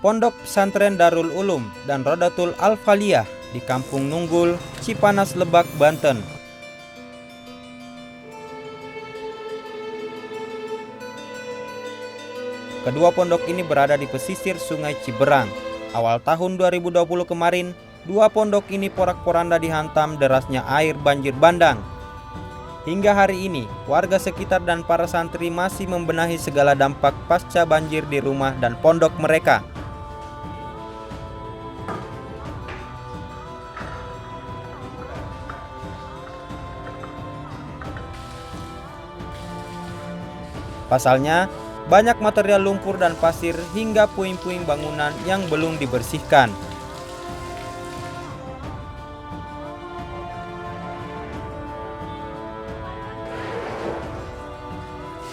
Pondok Pesantren Darul Ulum dan Rodatul Al-Faliyah di Kampung Nunggul, Cipanas, Lebak, Banten. Kedua pondok ini berada di pesisir Sungai Ciberang. Awal tahun 2020 kemarin, dua pondok ini porak-poranda dihantam derasnya air banjir bandang. Hingga hari ini, warga sekitar dan para santri masih membenahi segala dampak pasca banjir di rumah dan pondok mereka. Pasalnya, banyak material lumpur dan pasir hingga puing-puing bangunan yang belum dibersihkan.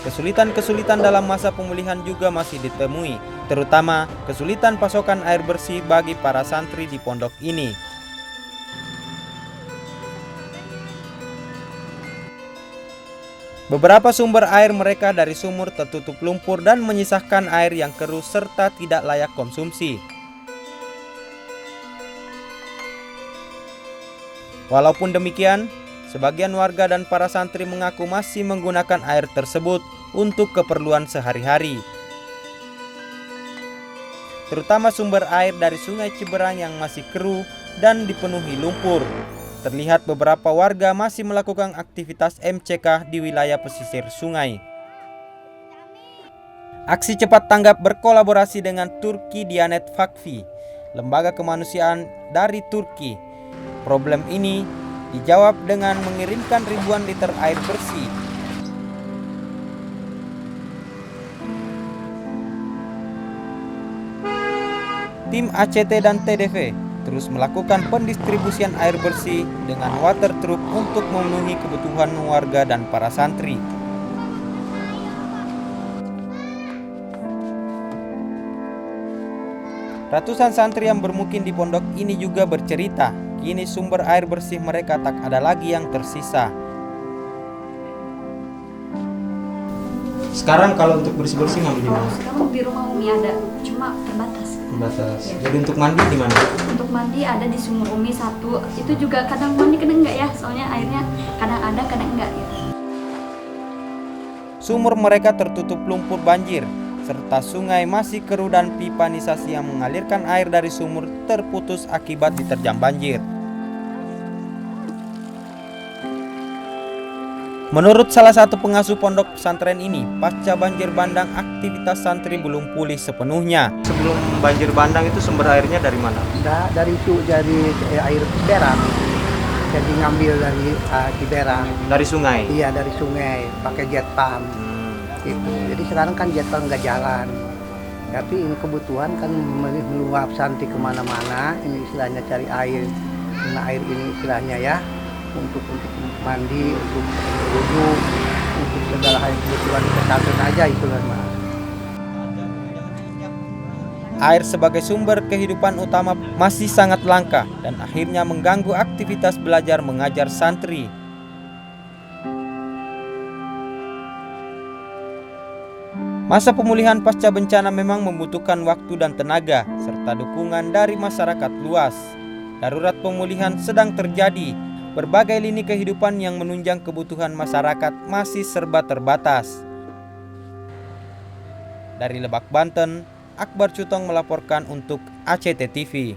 Kesulitan-kesulitan dalam masa pemulihan juga masih ditemui, terutama kesulitan pasokan air bersih bagi para santri di pondok ini. Beberapa sumber air mereka dari sumur tertutup lumpur dan menyisakan air yang keruh serta tidak layak konsumsi. Walaupun demikian, sebagian warga dan para santri mengaku masih menggunakan air tersebut untuk keperluan sehari-hari. Terutama sumber air dari Sungai Ciberang yang masih keruh dan dipenuhi lumpur. Terlihat beberapa warga masih melakukan aktivitas MCK di wilayah pesisir sungai. Aksi cepat tanggap berkolaborasi dengan Turki Diyanet Vakfi, lembaga kemanusiaan dari Turki. Problem ini dijawab dengan mengirimkan ribuan liter air bersih. Tim ACT dan TDV terus melakukan pendistribusian air bersih dengan water truck untuk memenuhi kebutuhan warga dan para santri. Ratusan santri yang bermukim di pondok ini juga bercerita, kini sumber air bersih mereka tak ada lagi yang tersisa. Sekarang kalau untuk bersih-bersih mandi di mana? Sekarang di rumah Umi ada, cuma terbatas. Ya. Jadi untuk mandi di mana? Untuk mandi ada di sumur Umi satu. Itu juga kadang mandi kadang enggak ya, soalnya airnya kadang ada kadang enggak gitu. Sumur mereka tertutup lumpur banjir, serta sungai masih keruh dan pipa nisasi yang mengalirkan air dari sumur terputus akibat diterjang banjir. Menurut salah satu pengasuh pondok pesantren ini, pasca banjir bandang aktivitas santri belum pulih sepenuhnya. Sebelum banjir bandang itu sumber airnya dari mana? Dari air Ciberang. Jadi ngambil dari Ciberang. Dari sungai? Iya, dari sungai, pakai jet pump. Gitu. Jadi sekarang kan jet pump nggak jalan. Tapi ini kebutuhan kan meluap santri kemana-mana. Ini istilahnya cari air. Nah, air ini istilahnya ya. Untuk mandi, untuk wudhu, untuk segala hal kebutuhan kesehatan aja itu kan Mas. Air sebagai sumber kehidupan utama masih sangat langka dan akhirnya mengganggu aktivitas belajar mengajar santri. Masa pemulihan pasca bencana memang membutuhkan waktu dan tenaga serta dukungan dari masyarakat luas. Darurat pemulihan sedang terjadi. Berbagai lini kehidupan yang menunjang kebutuhan masyarakat masih serba terbatas. Dari Lebak, Banten, Akbar Cutong melaporkan untuk ACT TV.